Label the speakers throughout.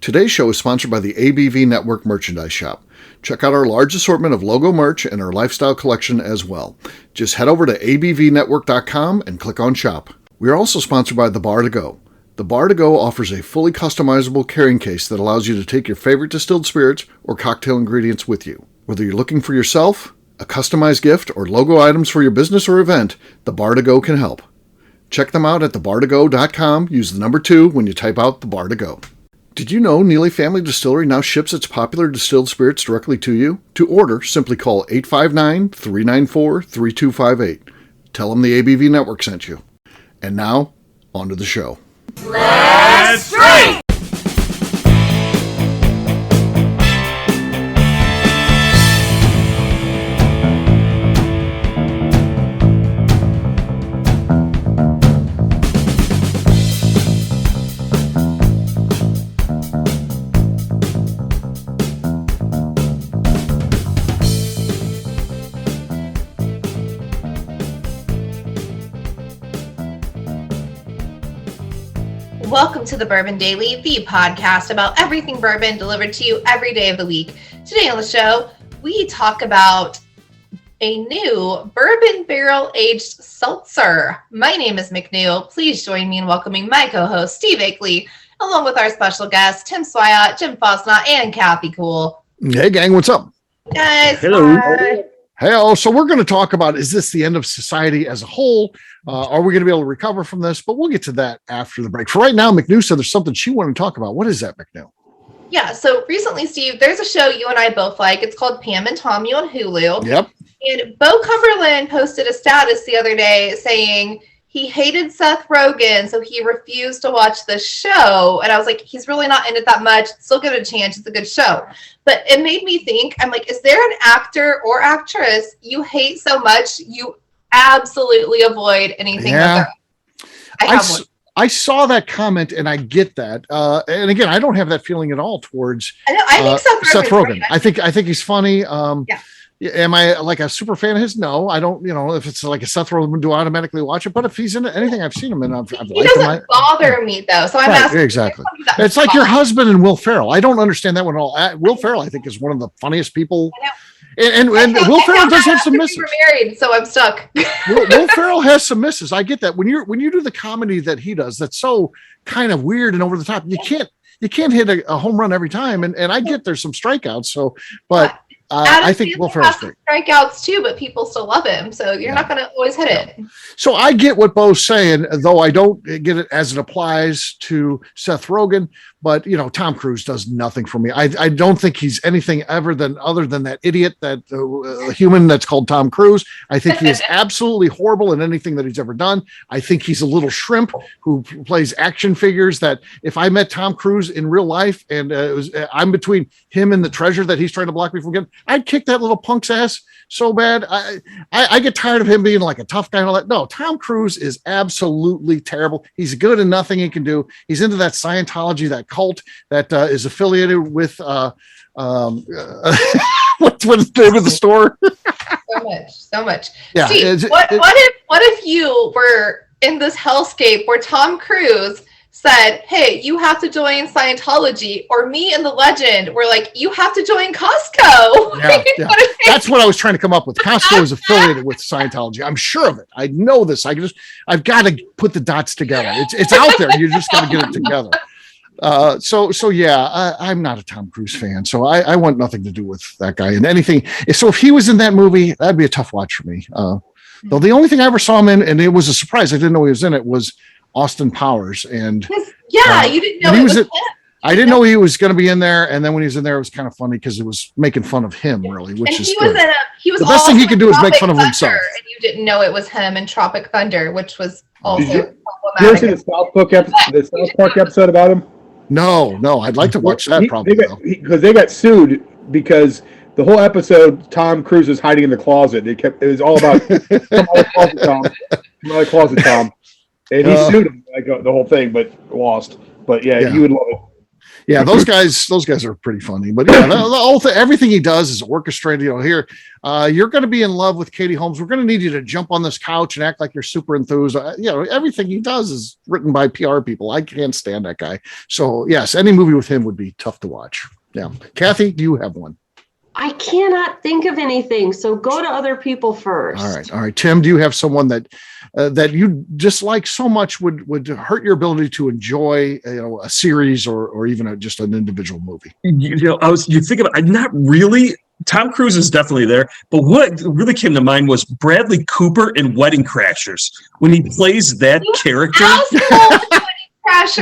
Speaker 1: Today's show is sponsored by the ABV Network Merchandise Shop. Check out our large assortment of logo merch and our lifestyle collection as well. Just head over to abvnetwork.com and click on shop. We are also sponsored by The Bar to Go. The Bar to Go offers a fully customizable carrying case that allows you to take your favorite distilled spirits or cocktail ingredients with you. Whether you're looking for yourself, a customized gift, or logo items for your business or event, The Bar to Go can help. Check them out at thebar2go.com. Use the number 2 when you type out The Bar to Go. Did you know Neely Family Distillery now ships its popular distilled spirits directly to you? To order, simply call 859-394-3258. Tell them the ABV Network sent you. And now, on to the show.
Speaker 2: Let's drink!
Speaker 3: Welcome to the Bourbon Daily, the podcast about everything bourbon delivered to you every day of the week. Today on the show, we talk about a new bourbon barrel-aged seltzer. My name is McNew. Please join me in welcoming my co-host, Steve Akeley, along with our special guests, Tim Swyatt, Jim Fosnot, and Kathy Cool.
Speaker 1: Hey, gang, what's up?
Speaker 3: Guys,
Speaker 1: hello. Hey, so we're going to talk about, is this the end of society as a whole? Are we going to be able to recover from this? But we'll get to that after the break. For right now, McNew said there's something she wanted to talk about. What is that, McNew?
Speaker 3: Yeah, so recently, Steve, there's a show you and I both like. It's called Pam and Tommy on Hulu.
Speaker 1: Yep.
Speaker 3: And Bo Cumberland posted a status the other day saying he hated Seth Rogen, so he refused to watch the show. And I was like, he's really not in it that much. Still give it a chance. It's a good show. But it made me think, I'm like, is there an actor or actress you hate so much you absolutely avoid anything with them?
Speaker 1: I saw that comment and I get that. And again, I don't have that feeling at all towards
Speaker 3: I think
Speaker 1: Seth Rogen. I think he's funny.
Speaker 3: Yeah.
Speaker 1: Am I like a super fan of his? No, I don't. If it's like a Seth Rogen, do I automatically watch it? But if he's in anything I've seen him in, I've liked him.
Speaker 3: He doesn't bother me though, so I'm asking.
Speaker 1: Exactly. It's like your husband and Will Ferrell. I don't understand that one at all. Will Ferrell, I think, is one of the funniest people. And Will Ferrell does have some misses.
Speaker 3: We're married, so I'm stuck.
Speaker 1: Will Ferrell has some misses. I get that. When you do the comedy that he does, that's so kind of weird and over the top. You can't hit a home run every time. And I get there's some strikeouts. So, but. I think Will Ferrell's great.
Speaker 3: Strikeouts too, but people still love him, so you're not going to always hit it.
Speaker 1: So I get what Bo's saying, though I don't get it as it applies to Seth Rogen. But Tom Cruise does nothing for me. I don't think he's anything other than that idiot, that human that's called Tom Cruise. I think he is absolutely horrible in anything that he's ever done. I think he's a little shrimp who plays action figures. That if I met Tom Cruise in real life and I'm between him and the treasure that he's trying to block me from getting, I'd kick that little punk's ass so bad. I get tired of him being like a tough guy and all that. No, Tom Cruise is absolutely terrible. He's good at nothing he can do. He's into that Scientology, that cult that is affiliated with what's the name of the store?
Speaker 3: So much.
Speaker 1: Yeah.
Speaker 3: Steve, what if you were in this hellscape where Tom Cruise said, hey, you have to join Scientology, or me and the legend were like, you have to join Costco.
Speaker 1: Yeah. That's what I was trying to come up with. Costco is affiliated with Scientology. I'm sure of it. I know this. I've got to put the dots together. It's out there. You just got to get it together. So yeah, I'm not a Tom Cruise fan. So I want nothing to do with that guy and anything. So if he was in that movie, that'd be a tough watch for me. Though the only thing I ever saw him in, and it was a surprise, I didn't know he was in it, was Austin Powers. And
Speaker 3: you didn't know it was him.
Speaker 1: I didn't know he was going to be in there, and then when he was in there, it was kind of funny because it was making fun of him, really, which is good.
Speaker 3: He was
Speaker 1: the best thing he could do is make fun of himself.
Speaker 3: And you didn't know it was him in Tropic Thunder, which was also
Speaker 4: problematic. Did you ever see the South Park episode about him?
Speaker 1: No, I'd like to watch that probably.
Speaker 4: Because they got sued because the whole episode, Tom Cruise was hiding in the closet. It was all about come out of closet, Tom. And he sued him, like the whole thing, but lost. But yeah, you would love it.
Speaker 1: Yeah, those guys are pretty funny. But yeah, the whole thing, everything he does is orchestrated. Here, you're going to be in love with Katie Holmes. We're going to need you to jump on this couch and act like you're super enthused. Everything he does is written by PR people. I can't stand that guy. So yes, any movie with him would be tough to watch. Yeah, Kathy, do you have one?
Speaker 5: I cannot think of anything, so go to other people first.
Speaker 1: All right. Tim, do you have someone that you dislike so much would hurt your ability to enjoy a series or even just an individual movie?
Speaker 6: You think about not really. Tom Cruise is definitely there, but what really came to mind was Bradley Cooper in Wedding Crashers when he plays that character.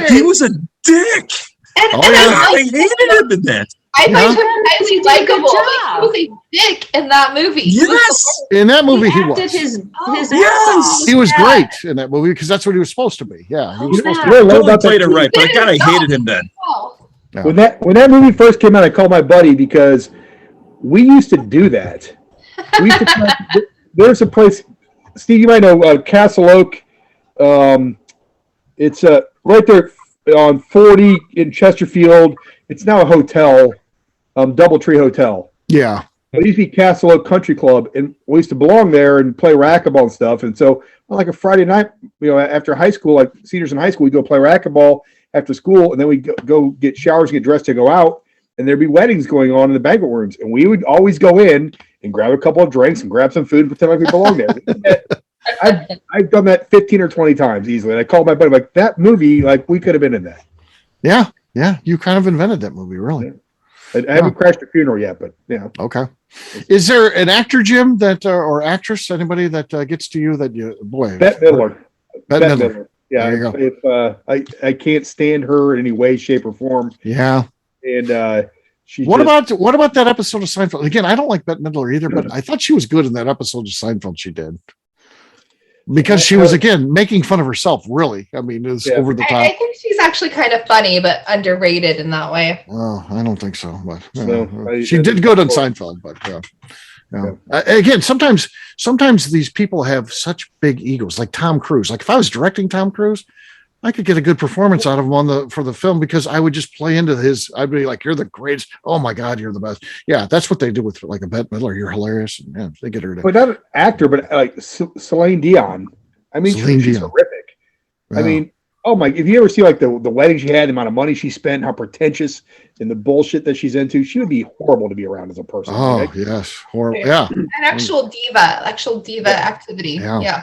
Speaker 3: He
Speaker 6: was a dick.
Speaker 3: And
Speaker 6: I hated him in that.
Speaker 3: I find him highly likable. Like, he was a dick in that movie.
Speaker 1: Yes, in that movie he was.
Speaker 6: Yes,
Speaker 1: he was great in that movie because that's what he was supposed to be. Yeah, he was supposed to be.
Speaker 6: Totally played it right, but I hated him then.
Speaker 1: Yeah.
Speaker 4: When that movie first came out, I called my buddy because we used to do that. We used to there's a place, Steve, you might know Castle Oak. It's right there on 40 in Chesterfield. It's now a hotel, Doubletree Hotel.
Speaker 1: Yeah.
Speaker 4: It used to be Castle Oak Country Club, and we used to belong there and play racquetball and stuff. And so, on like a Friday night, after high school, like seniors in high school, we'd go play racquetball after school, and then we'd go get showers, get dressed to go out, and there'd be weddings going on in the banquet rooms. And we would always go in and grab a couple of drinks and grab some food and pretend like we belonged there. I've done that 15 or 20 times easily. And I called my buddy, like, that movie, like, we could have been in that.
Speaker 1: Yeah. Yeah. You kind of invented that movie, really.
Speaker 4: Yeah. I haven't crashed a funeral yet, but yeah.
Speaker 1: Okay. Is there an actor, Jim, that or actress, anybody that gets to you that you, boy?
Speaker 4: Bette Midler.
Speaker 1: Bette Midler.
Speaker 4: Yeah. If I can't stand her in any way, shape, or form.
Speaker 1: Yeah.
Speaker 4: And
Speaker 1: what about that episode of Seinfeld? Again, I don't like Bette Midler either, but I thought she was good in that episode of Seinfeld she did. Because she was, again, making fun of herself, really. I mean, it was over the top.
Speaker 3: I think she's actually kind of funny, but underrated in that way.
Speaker 1: Well, I don't think so. But she did good on Seinfeld. But again, sometimes these people have such big egos, like Tom Cruise. Like if I was directing Tom Cruise, I could get a good performance out of him for the film because I would just play into his. I'd be like, "You're the greatest! Oh my God, you're the best!" Yeah, that's what they do with like a Bette Midler. You're hilarious. And, yeah, they get her.
Speaker 4: But not an actor, but like Celine Dion. I mean, she's horrific. Yeah. I mean, oh my! If you ever see like the wedding she had, the amount of money she spent, how pretentious and the bullshit that she's into, she would be horrible to be around as a person.
Speaker 1: Oh
Speaker 4: right?
Speaker 1: yes, horrible. Yeah,
Speaker 3: an actual diva activity. Yeah.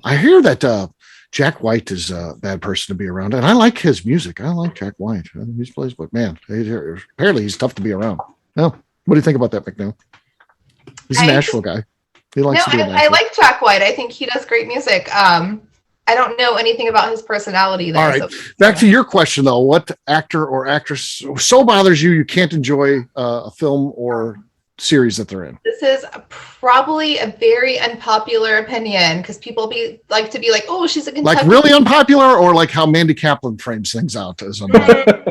Speaker 1: I hear that. Jack White is a bad person to be around, and I like his music. I like Jack White. He plays, but man, apparently he's tough to be around. No, what do you think about that, McNew? He's a Nashville guy. He likes to be
Speaker 3: I like Jack White. I think he does great music. I don't know anything about his personality there.
Speaker 1: All right, back to your question though. What actor or actress so bothers you can't enjoy a film or series that they're in?
Speaker 3: This is probably a very unpopular opinion because people like to be like, oh, she's a Kentucky.
Speaker 1: Like really unpopular, or like how Mandy Kaplan frames things out as unpopular.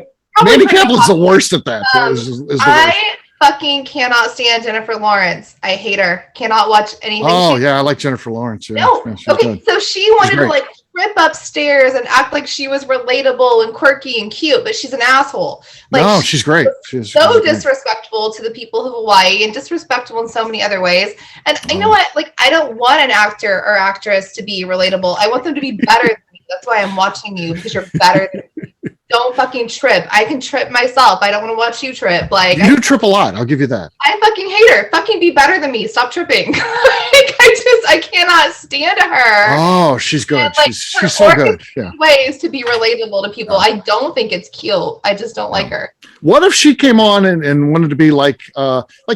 Speaker 1: Mandy Kaplan's the worst at that.
Speaker 3: I fucking cannot stand Jennifer Lawrence. I hate her. Cannot watch anything.
Speaker 1: Oh yeah, I like Jennifer Lawrence. Yeah.
Speaker 3: No,
Speaker 1: Yeah,
Speaker 3: okay, so she wanted to like trip upstairs and act like she was relatable and quirky and cute, but she's an asshole. Like,
Speaker 1: no, she's great.
Speaker 3: She's so disrespectful to the people of Hawaii and disrespectful in so many other ways. And you know what? Like, I don't want an actor or actress to be relatable. I want them to be better than me. That's why I'm watching you, because you're better than me. Don't fucking trip. I can trip myself. I don't want to watch you trip. Like,
Speaker 1: you trip a lot. I'll give you that.
Speaker 3: I fucking hate her. Fucking be better than me. Stop tripping. I cannot stand her.
Speaker 1: Oh, she's good.
Speaker 3: And, like,
Speaker 1: she's so good. Yeah.
Speaker 3: Ways to be relatable to people. I don't think it's cute. I just don't like her.
Speaker 1: What if she came on and wanted to be like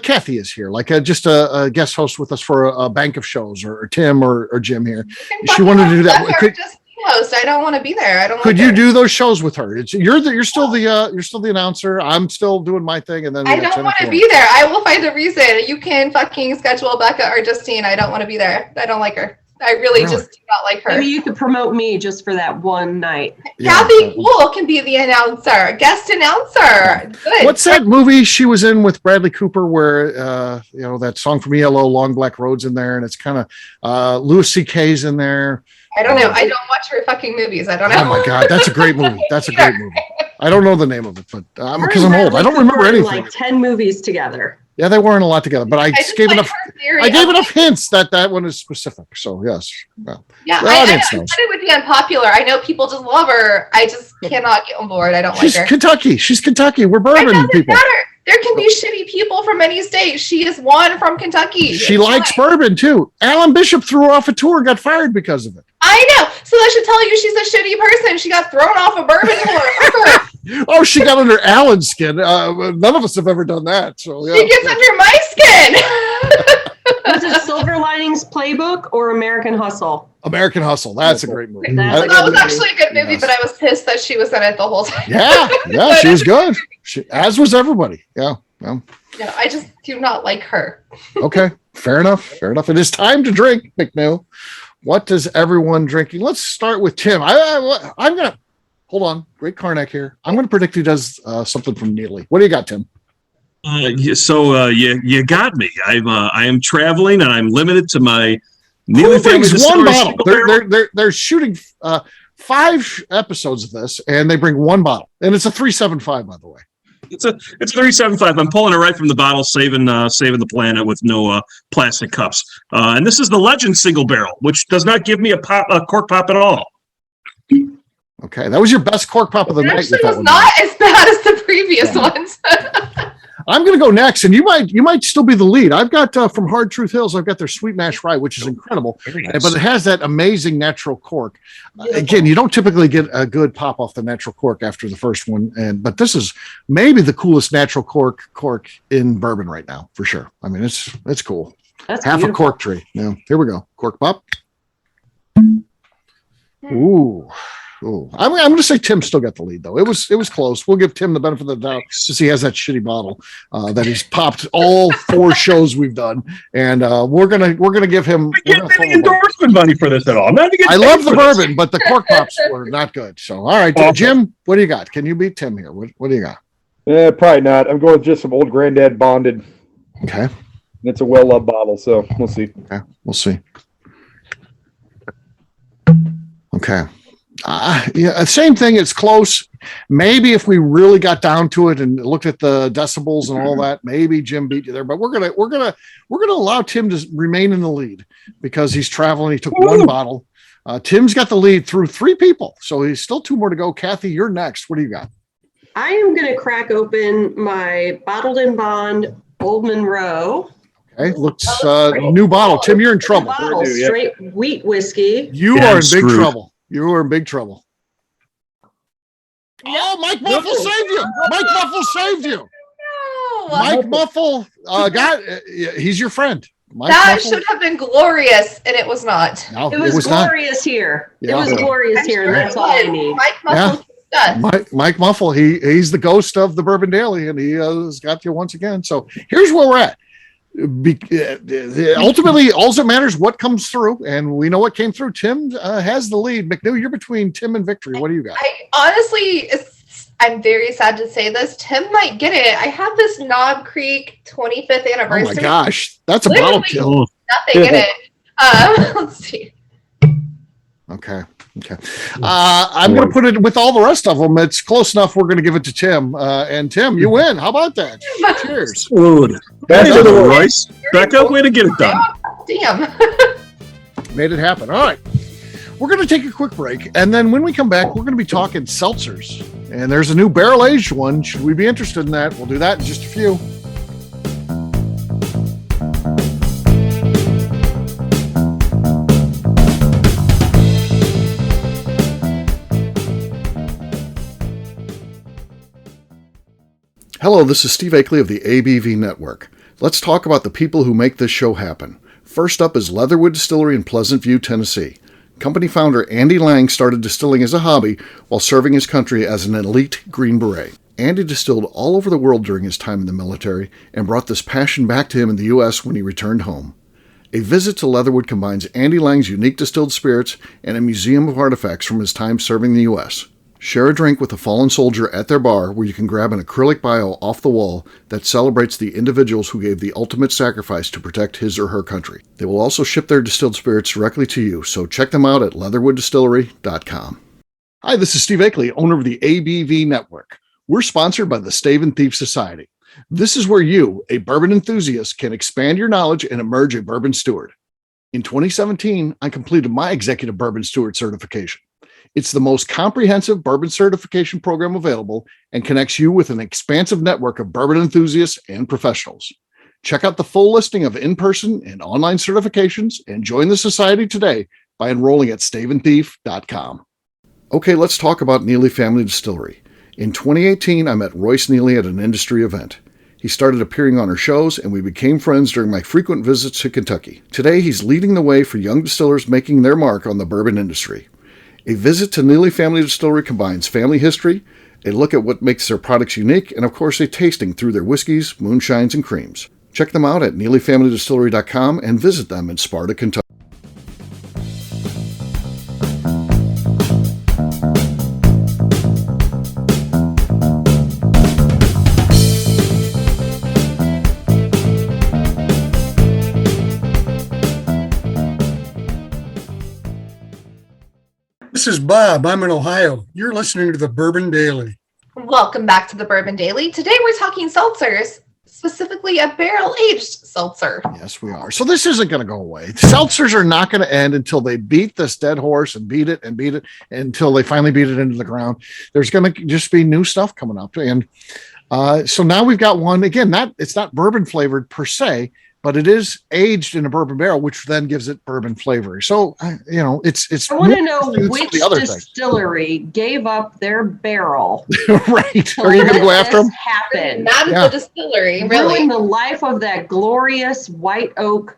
Speaker 1: Kathy is here, like just a guest host with us for a bank of shows, or Tim or Jim here? She wanted to do that.
Speaker 3: Host. I don't want to be there. I don't.
Speaker 1: Could you do those shows with her? You're still the announcer. I'm still doing my thing, and then
Speaker 3: I don't want to be there. I will find a reason. You can fucking schedule Becca or Justine. I don't want to be there. I don't like her. I really just do not like her.
Speaker 5: Maybe you could promote me just for that one night.
Speaker 3: Kathy Wool can be the announcer, guest announcer. Good.
Speaker 1: What's that movie she was in with Bradley Cooper where that song from ELO, Long Black Road's in there, and it's kind of Louis C.K.'s in there.
Speaker 3: I don't know. I don't watch her fucking movies. I don't know.
Speaker 1: Oh my God, that's a great movie. That's a great movie. I don't know the name of it, but because I'm old, I don't remember anything.
Speaker 5: Like 10 movies together.
Speaker 1: Yeah, they weren't a lot together, but I gave enough. I gave enough
Speaker 3: theory.
Speaker 1: hints that one is specific. So yes, well,
Speaker 3: Yeah,
Speaker 1: the
Speaker 3: I
Speaker 1: audience
Speaker 3: thought
Speaker 1: knows.
Speaker 3: it would be unpopular. I know people just love her. I just cannot get on board. I don't
Speaker 1: She's
Speaker 3: like her.
Speaker 1: Kentucky. She's Kentucky. We're
Speaker 3: It
Speaker 1: bourbon
Speaker 3: doesn't
Speaker 1: people.
Speaker 3: matter. There can be shitty people from any state. She is one from Kentucky.
Speaker 1: She likes bourbon too. Alan Bishop threw her off a tour, got fired because of it.
Speaker 3: I know. So that should tell you she's a shitty person. She got thrown off a bourbon tour.
Speaker 1: Oh, she got under Alan's skin. None of us have ever done that. So yeah.
Speaker 3: She gets under my skin.
Speaker 5: Was it Silver Linings Playbook or American Hustle?
Speaker 1: American Hustle. That's a great movie.
Speaker 5: That's
Speaker 3: That was actually a good movie,
Speaker 1: Yes.
Speaker 3: but I was pissed that she was in it the whole time.
Speaker 1: Yeah, she was good. As was everybody. Yeah.
Speaker 3: No, I just do not like her.
Speaker 1: Okay. Fair enough. Fair enough. It is time to drink, McNew. What does everyone drinking? Let's start with Tim. I'm gonna hold on. Great Karnak here. I'm gonna predict he does something from Neely. What do you got, Tim?
Speaker 6: You got me. I am traveling and I'm limited to my Neely
Speaker 1: Who
Speaker 6: family
Speaker 1: brings one
Speaker 6: distillery.
Speaker 1: bottle? They're shooting 5 episodes of this, and they bring one bottle, and it's a 375, by the way.
Speaker 6: It's a 375. I'm pulling it right from the bottle, saving the planet with no plastic cups. And this is the Legend single barrel, which does not give me a cork pop at all.
Speaker 1: Okay, that was your best cork pop of the
Speaker 3: It
Speaker 1: night.
Speaker 3: actually
Speaker 1: with that
Speaker 3: was
Speaker 1: one.
Speaker 3: not as bad as the previous ones.
Speaker 1: I'm going to go next, and you might still be the lead. I've got from Hard Truth Hills. I've got their Sweet Mash Rye, which is incredible, but it has that amazing natural cork. Again, you don't typically get a good pop off the natural cork after the first one, but this is maybe the coolest natural cork in bourbon right now for sure. I mean, it's cool.
Speaker 5: That's
Speaker 1: Half
Speaker 5: beautiful.
Speaker 1: a cork tree. Yeah, here we go. Cork pop. Ooh. I'm going to say Tim still got the lead though. It was close. We'll give Tim the benefit of the doubt since he has that shitty bottle that he's popped all 4 shows we've done, and we're gonna give him.
Speaker 6: I can't get any endorsement money for this at all. I'm not
Speaker 1: I love the bourbon, but the cork pops were not good. So all right, Jim, what do you got? Can you beat Tim here? What do you got?
Speaker 4: Yeah, probably not. I'm going with just some old granddad bonded.
Speaker 1: Okay,
Speaker 4: It's a well-loved bottle, so we'll see.
Speaker 1: okay, we'll see. Okay. Yeah, same thing. It's close. Maybe if we really got down to it and looked at the decibels and all that, maybe Jim beat you there. But we're gonna allow Tim to remain in the lead because he's traveling. He took one bottle. Tim's got the lead through 3 people, so he's still 2 more to go. Kathy, you're next. What do you got?
Speaker 5: I am going to crack open my bottled in bond Old Monroe.
Speaker 1: Okay, looks new bottle. Tim, you're in trouble.
Speaker 5: Bottle, straight wheat whiskey.
Speaker 1: You are in big trouble. You are in big trouble. Oh, Mike Muffle saved you. Mike Muffle saved you.
Speaker 3: No.
Speaker 1: Mike Muffle he's your friend. Mike
Speaker 3: That
Speaker 1: Muffle.
Speaker 3: should have been glorious, and it was not.
Speaker 1: No,
Speaker 5: It was
Speaker 1: not.
Speaker 5: glorious here.
Speaker 1: Yeah.
Speaker 5: It was glorious
Speaker 3: I'm
Speaker 5: here,
Speaker 3: sure
Speaker 5: and
Speaker 3: it
Speaker 5: that's all I
Speaker 3: was.
Speaker 5: need.
Speaker 3: Mike Muffle stuff.
Speaker 1: Mike Muffle, he's the ghost of the Bourbon Daily, and he has got you once again. So here's where we're at. Ultimately, all that matters what comes through, and we know what came through. Tim has the lead. McNew, you're between Tim and victory. What do you got?
Speaker 3: I honestly, I'm very sad to say this. Tim might get it. I have this Knob Creek 25th
Speaker 1: Oh
Speaker 3: anniversary.
Speaker 1: my gosh, that's a bottle kill.
Speaker 3: Nothing in it. Let's see.
Speaker 1: Okay. I'm going to put it with all the rest of them. It's close enough. We're going to give it to Tim. And Tim, you win. How about that? Cheers.
Speaker 6: Dude.
Speaker 4: That's
Speaker 6: Hey,
Speaker 4: the
Speaker 6: little
Speaker 4: word.
Speaker 6: Royce. Back up, way to get it done.
Speaker 3: Damn.
Speaker 1: Made it happen. All right. We're going to take a quick break. And then when we come back, we're going to be talking seltzers. And there's a new barrel-aged one. Should we be interested in that? We'll do that in just a few. Hello, this is Steve Akeley of the ABV Network. Let's talk about the people who make this show happen. First up is Leatherwood Distillery in Pleasant View, Tennessee. Company founder Andy Lang started distilling as a hobby while serving his country as an elite Green Beret. Andy distilled all over the world during his time in the military and brought this passion back to him in the U.S. when he returned home. A visit to Leatherwood combines Andy Lang's unique distilled spirits and a museum of artifacts from his time serving the U.S. Share a drink with a fallen soldier at their bar where you can grab an acrylic bio off the wall that celebrates the individuals who gave the ultimate sacrifice to protect his or her country. They will also ship their distilled spirits directly to you, so check them out at leatherwooddistillery.com. Hi, this is Steve Akeley, owner of the ABV Network. We're sponsored by the Stave and Thief Society. This is where you, a bourbon enthusiast, can expand your knowledge and emerge a bourbon steward. In 2017, I completed my Executive Bourbon Steward certification. It's the most comprehensive bourbon certification program available and connects you with an expansive network of bourbon enthusiasts and professionals. Check out the full listing of in-person and online certifications and join the society today by enrolling at staveandthief.com. Okay, let's talk about Neely Family Distillery. In 2018, I met Royce Neely at an industry event. He started appearing on our shows, and we became friends during my frequent visits to Kentucky. Today, he's leading the way for young distillers making their mark on the bourbon industry. A visit to Neely Family Distillery combines family history, a look at what makes their products unique, and of course, a tasting through their whiskeys, moonshines, and creams. Check them out at neelyfamilydistillery.com and visit them in Sparta, Kentucky.
Speaker 7: This is Bob. I'm in Ohio. You're listening to the Bourbon Daily.
Speaker 3: Welcome back to the Bourbon Daily. Today we're talking seltzers, specifically a barrel-aged seltzer.
Speaker 1: Yes, we are. So this isn't going to go away. Seltzers are not going to end until they beat this dead horse and beat it until they finally beat it into the ground. There's going to just be new stuff coming up. And so now we've got one, again, it's not bourbon flavored per se, but it is aged in a bourbon barrel, which then gives it bourbon flavor. So, it's.
Speaker 5: I want to know which distillery gave up their barrel.
Speaker 1: Right. Are you going to go after them?
Speaker 5: Happen.
Speaker 3: Not the distillery, really.
Speaker 5: Ruin the life of that glorious white oak.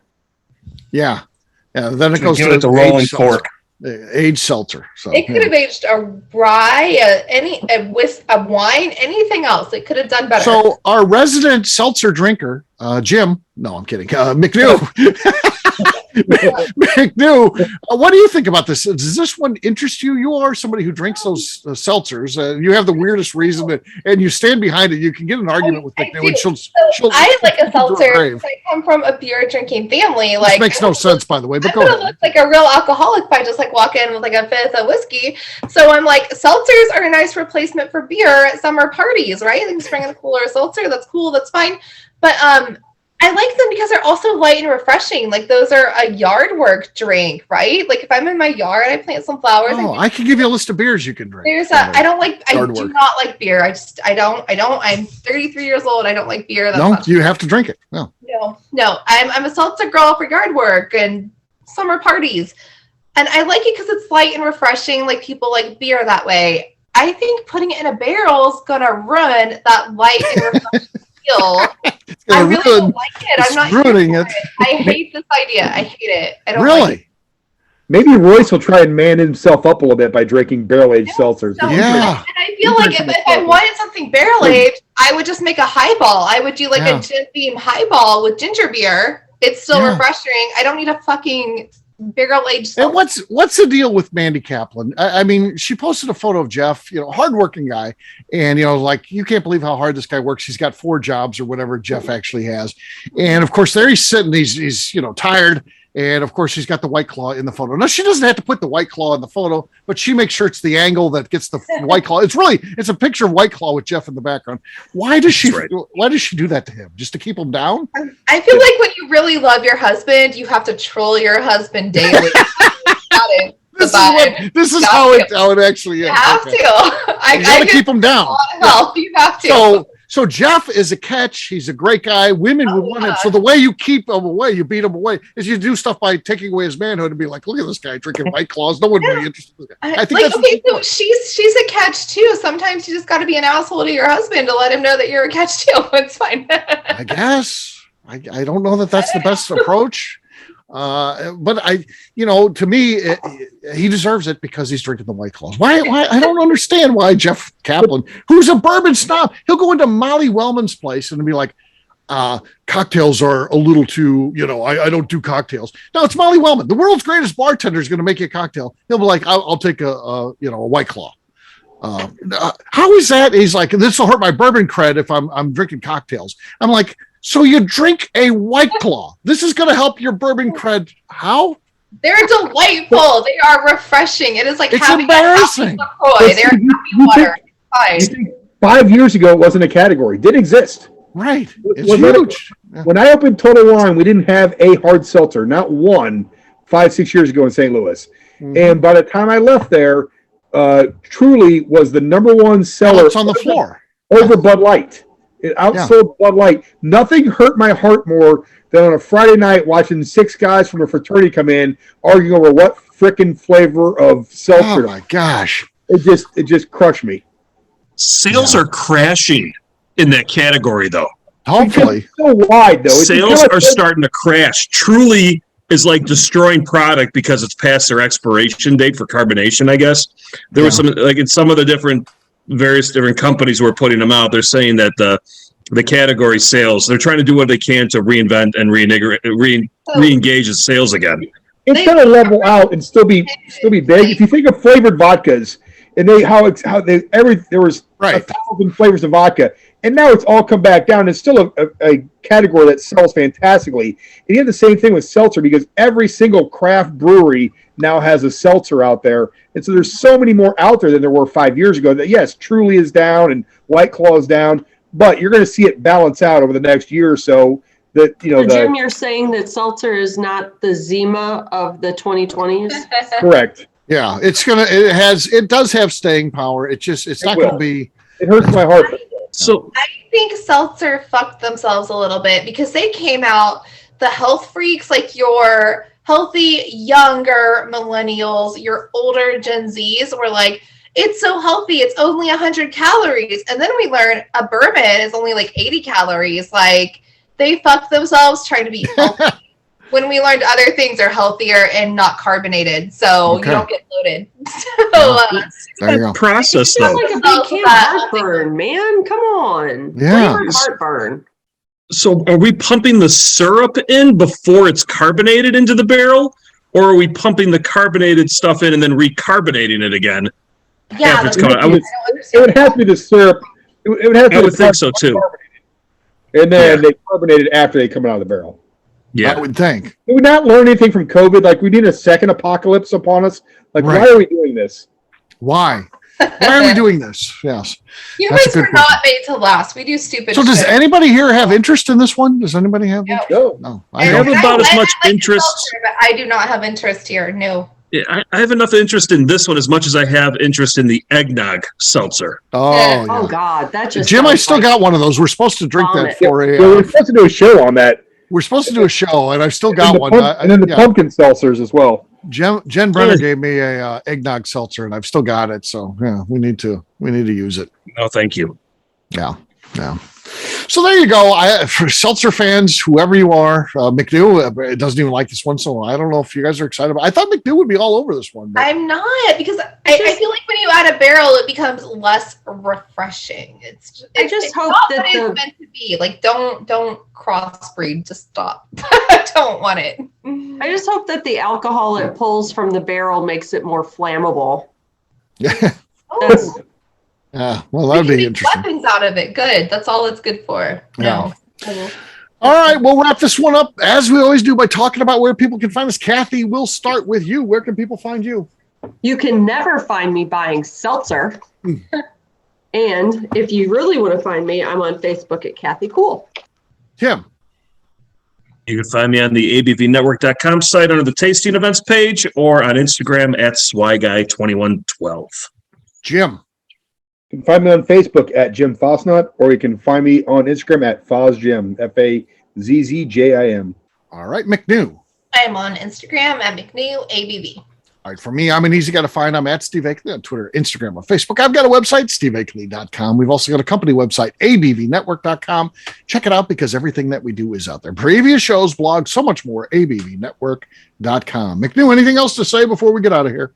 Speaker 1: Yeah. Yeah. Then it goes
Speaker 6: to the rolling cork.
Speaker 1: Aged seltzer. So
Speaker 3: it could have aged a rye, a wine, anything else. It could have done better.
Speaker 1: So our resident seltzer drinker, Jim. No, I'm kidding. McNew. McNew, what do you think about this? Does this one interest you? You are somebody who drinks those seltzers. You have the weirdest reason, and you stand behind it. You can get an argument with McNew, and she'll
Speaker 3: I like a seltzer. I come from a beer drinking family.
Speaker 1: This makes no sense, by the way. But
Speaker 3: I would have looked like a real alcoholic if I just walk in with a fifth of whiskey. So I'm like, seltzers are a nice replacement for beer at summer parties, right? I think just bringing a cooler seltzer. That's cool. That's fine. But I like them because they're also light and refreshing. Like those are a yard work drink, right? Like if I'm in my yard, I plant some flowers.
Speaker 1: I can give you a list of beers you can drink.
Speaker 3: I do not like beer. I don't. I'm 33 years old. I don't like beer.
Speaker 1: You have to drink it. No.
Speaker 3: I'm a seltzer girl for yard work and summer parties. And I like it because it's light and refreshing. Like people like beer that way. I think putting it in a barrel is going to ruin that light and refreshing feel. I really don't like it. I'm not ruining it. I hate this idea. I hate it. I don't
Speaker 1: really.
Speaker 3: Like it.
Speaker 4: Maybe Royce will try and man himself up a little bit by drinking barrel-aged seltzers.
Speaker 1: Yeah.
Speaker 3: And I feel like if I wanted something barrel-aged, I would just make a highball. I would do a gin theme highball with ginger beer. It's still refreshing. I don't need a fucking barrel-aged seltzer.
Speaker 1: And what's the deal with Mandy Kaplan? I mean, she posted a photo of Jeff, hardworking guy. And, you can't believe how hard this guy works. He's got 4 jobs or whatever Jeff actually has. And of course, there he's sitting, he's tired. And of course, she's got the White Claw in the photo. Now, she doesn't have to put the White Claw in the photo, but she makes sure it's the angle that gets the White Claw. It's a picture of White Claw with Jeff in the background. Why does she do that to him? Just to keep him down?
Speaker 3: I feel like when you really love your husband, you have to troll your husband daily.
Speaker 1: This is how it actually is.
Speaker 3: You have to.
Speaker 1: You got to keep him down.
Speaker 3: You have to.
Speaker 1: So Jeff is a catch. He's a great guy. Women would want him. So the way you keep him away, you beat him away, is you do stuff by taking away his manhood and be like, look at this guy drinking White Claws. No one would be interested in this guy. I think
Speaker 3: so she's a catch too. Sometimes you just got to be an asshole to your husband to let him know that you're a catch too. It's fine.
Speaker 1: I guess. I don't know that that's the best approach. But to me, he deserves it because he's drinking the White Claws. Why? I don't understand why Jeff Kaplan, who's a bourbon snob, he'll go into Molly Wellman's place and be like, cocktails are a little too, I don't do cocktails. No, it's Molly Wellman. The world's greatest bartender is going to make you a cocktail. He'll be like, I'll take a White Claw. How is that? He's like, this will hurt my bourbon cred if I'm drinking cocktails. I'm like, so you drink a White Claw. This is going to help your bourbon cred. How?
Speaker 3: They're delightful. They are refreshing. It is like
Speaker 1: It's
Speaker 3: having
Speaker 1: embarrassing.
Speaker 3: a LaCroix. They're happy water. It's fine.
Speaker 4: 5 years ago, it wasn't a category. Didn't exist.
Speaker 1: Right. It's
Speaker 4: Was that
Speaker 1: huge.
Speaker 4: When I opened Total Wine, we didn't have a hard seltzer, not one, 5-6 years ago in St. Louis.
Speaker 1: Mhm.
Speaker 4: And by the time I left there, Truly was the number one seller.
Speaker 1: It's on the floor.
Speaker 4: Over Bud Light. It outsold Bud Light. Nothing hurt my heart more than on a Friday night watching 6 guys from a fraternity come in arguing over what frickin' flavor of seltzer.
Speaker 1: Oh my gosh.
Speaker 4: It just crushed me.
Speaker 6: Sales are crashing in that category, though.
Speaker 1: Hopefully.
Speaker 4: It's so wide, though.
Speaker 6: Sales are starting to crash. Truly is like destroying product because it's past their expiration date for carbonation, I guess. There was some, like in some of the various different companies who are putting them out, they're saying that the category sales, they're trying to do what they can to reinvent and re-engage in sales again.
Speaker 4: It's going to level out and still be big. If you think of flavored vodkas, and there was 1,000 flavors of vodka, and now it's all come back down. It's still a category that sells fantastically. And you have the same thing with seltzer because every single craft brewery now has a seltzer out there, and so there's so many more out there than there were 5 years ago. That yes, Truly is down and White Claw is down, but you're going to see it balance out over the next year or so. That
Speaker 5: Jim, you're saying that seltzer is not the Zima of the 2020s?
Speaker 4: Correct.
Speaker 1: Yeah, it does have staying power. It's not going to be.
Speaker 4: It hurts my heart.
Speaker 6: So
Speaker 3: I think seltzer fucked themselves a little bit because they came out, the health freaks, like your healthy younger millennials, your older Gen Zs were like, it's so healthy, it's only 100 calories. And then we learned a bourbon is only like 80 calories. Like, they fucked themselves trying to be healthy. When we learned other things are healthier and not carbonated, so you don't get bloated. So
Speaker 1: there you go.
Speaker 6: Process
Speaker 5: It's
Speaker 6: though.
Speaker 5: like a big can of heartburn, man. Come on.
Speaker 1: Yeah.
Speaker 5: Flavored heartburn.
Speaker 6: So are we pumping the syrup in before it's carbonated into the barrel? Or are we pumping the carbonated stuff in and then recarbonating it again?
Speaker 3: yeah,
Speaker 6: after it's
Speaker 3: that's-
Speaker 6: coming? I would-
Speaker 4: It would have to be the syrup. It would have to
Speaker 6: I
Speaker 4: be
Speaker 6: would think so too.
Speaker 4: And then they carbonate it after they come out of the barrel.
Speaker 1: I
Speaker 6: Yeah.
Speaker 1: would think.
Speaker 4: Did we not learn anything from COVID? Like, we need a second apocalypse upon us? Like,
Speaker 1: Right.
Speaker 4: why are we doing this?
Speaker 1: Why? Why are we doing this? Yes.
Speaker 3: humans
Speaker 1: That's a
Speaker 3: were
Speaker 1: good
Speaker 3: not made to last. We do stupid
Speaker 1: So does
Speaker 3: shit.
Speaker 1: anybody here have interest in this one? Does anybody have?
Speaker 3: No.
Speaker 4: No.
Speaker 1: No,
Speaker 6: I
Speaker 1: I
Speaker 6: have
Speaker 1: don't.
Speaker 6: about as
Speaker 3: like
Speaker 6: much
Speaker 3: the
Speaker 6: interest.
Speaker 3: seltzer, but I do not have interest here. No.
Speaker 6: Yeah, I have enough interest in this one as much as I have interest in the eggnog seltzer.
Speaker 1: Oh,
Speaker 3: Yeah.
Speaker 5: Oh,
Speaker 1: yeah.
Speaker 5: God. That just
Speaker 1: Jim, I
Speaker 5: sounds
Speaker 1: still
Speaker 5: like
Speaker 1: got one of those. We're supposed to drink that
Speaker 5: vomit.
Speaker 1: for
Speaker 4: Yeah,
Speaker 1: a.
Speaker 4: we're supposed to do a show on that.
Speaker 1: We're supposed to do a show, and I've still
Speaker 4: And
Speaker 1: got
Speaker 4: the
Speaker 1: one.
Speaker 4: and then the
Speaker 1: Yeah.
Speaker 4: pumpkin seltzers as well.
Speaker 1: Jen Brenner gave me a eggnog seltzer, and I've still got it. So yeah, we need to use it.
Speaker 6: No, thank you.
Speaker 1: Yeah. So there you go. For seltzer fans, whoever you are, McNew doesn't even like this one, so I don't know if you guys are excited about. I thought McNew would be all over this one. But
Speaker 3: I'm not, because I feel like when you add a barrel, it becomes less refreshing.
Speaker 5: I just
Speaker 3: it's
Speaker 5: hope
Speaker 3: not
Speaker 5: that
Speaker 3: what it's meant to be. Like, don't crossbreed. Just stop. I don't want it.
Speaker 5: I just hope that the alcohol it pulls from the barrel makes it more flammable.
Speaker 1: yeah,
Speaker 5: That's
Speaker 1: well, that'd
Speaker 3: We can
Speaker 1: be
Speaker 3: make
Speaker 1: interesting.
Speaker 3: weapons out of it. Good. That's all it's good for. No.
Speaker 1: All right, we'll wrap this one up as we always do by talking about where people can find us. Kathy, we'll start with you. Where can people find you?
Speaker 5: You can never find me buying seltzer. And if you really want to find me, I'm on Facebook at Kathy Cool.
Speaker 1: Tim.
Speaker 6: You can find me on the abvnetwork.com site under the tasting events page or on Instagram at swyguy2112.
Speaker 1: Jim.
Speaker 4: You can find me on Facebook at Jim Fosnut, or you can find me on Instagram at FozJim, FAZZJIM.
Speaker 1: All right, McNew.
Speaker 3: I'm on Instagram at McNew ABV.
Speaker 1: All right, for me, I'm an easy guy to find. I'm at Steve Akeley on Twitter, Instagram, or Facebook. I've got a website, steveakeley.com. We've also got a company website, abvnetwork.com. Check it out because everything that we do is out there. Previous shows, blogs, so much more, abvnetwork.com. McNew, anything else to say before we get out of here?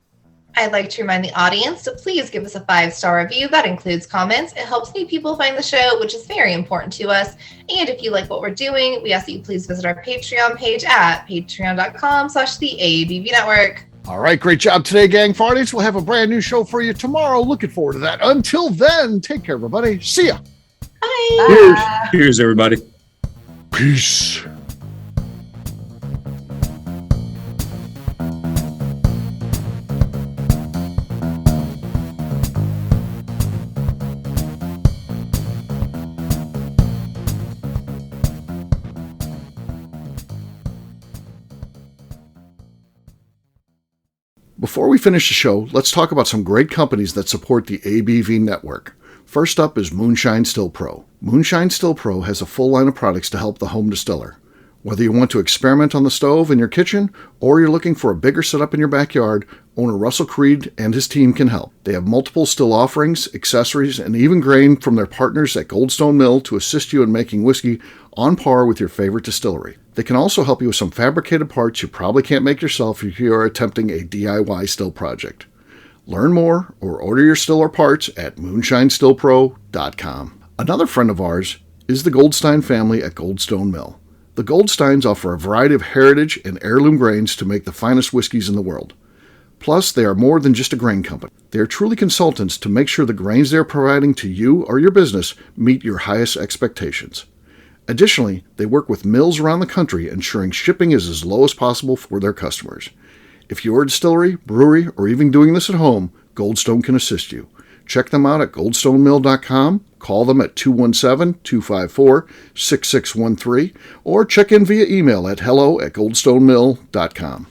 Speaker 3: I'd like to remind the audience to please give us a 5-star review. That includes comments. It helps new people find the show, which is very important to us. And if you like what we're doing, we ask that you please visit our Patreon page at patreon.com/the ABV Network.
Speaker 1: All right, great job today, gang farties. We'll have a brand new show for you tomorrow. Looking forward to that. Until then, take care, everybody. See ya.
Speaker 3: Bye.
Speaker 6: Cheers, everybody.
Speaker 1: Peace. Before we finish the show, let's talk about some great companies that support the ABV network. First up is Moonshine Still Pro. Moonshine Still Pro has a full line of products to help the home distiller. Whether you want to experiment on the stove in your kitchen or you're looking for a bigger setup in your backyard, owner Russell Creed and his team can help. They have multiple still offerings, accessories, and even grain from their partners at Goldstone Mill to assist you in making whiskey on par with your favorite distillery. They can also help you with some fabricated parts you probably can't make yourself if you are attempting a DIY still project. Learn more or order your still or parts at moonshinestillpro.com. Another friend of ours is the Goldstein family at Goldstone Mill. The Goldsteins offer a variety of heritage and heirloom grains to make the finest whiskeys in the world. Plus, they are more than just a grain company. They are truly consultants to make sure the grains they are providing to you or your business meet your highest expectations. Additionally, they work with mills around the country, ensuring shipping is as low as possible for their customers. If you're a distillery, brewery, or even doing this at home, Goldstone can assist you. Check them out at goldstonemill.com, call them at 217-254-6613, or check in via email at hello@goldstonemill.com.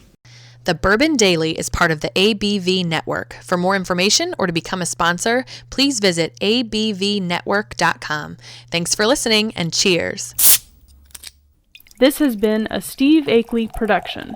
Speaker 2: The Bourbon Daily is part of the ABV Network. For more information or to become a sponsor, please visit abvnetwork.com. Thanks for listening and cheers.
Speaker 8: This has been a Steve Akeley production.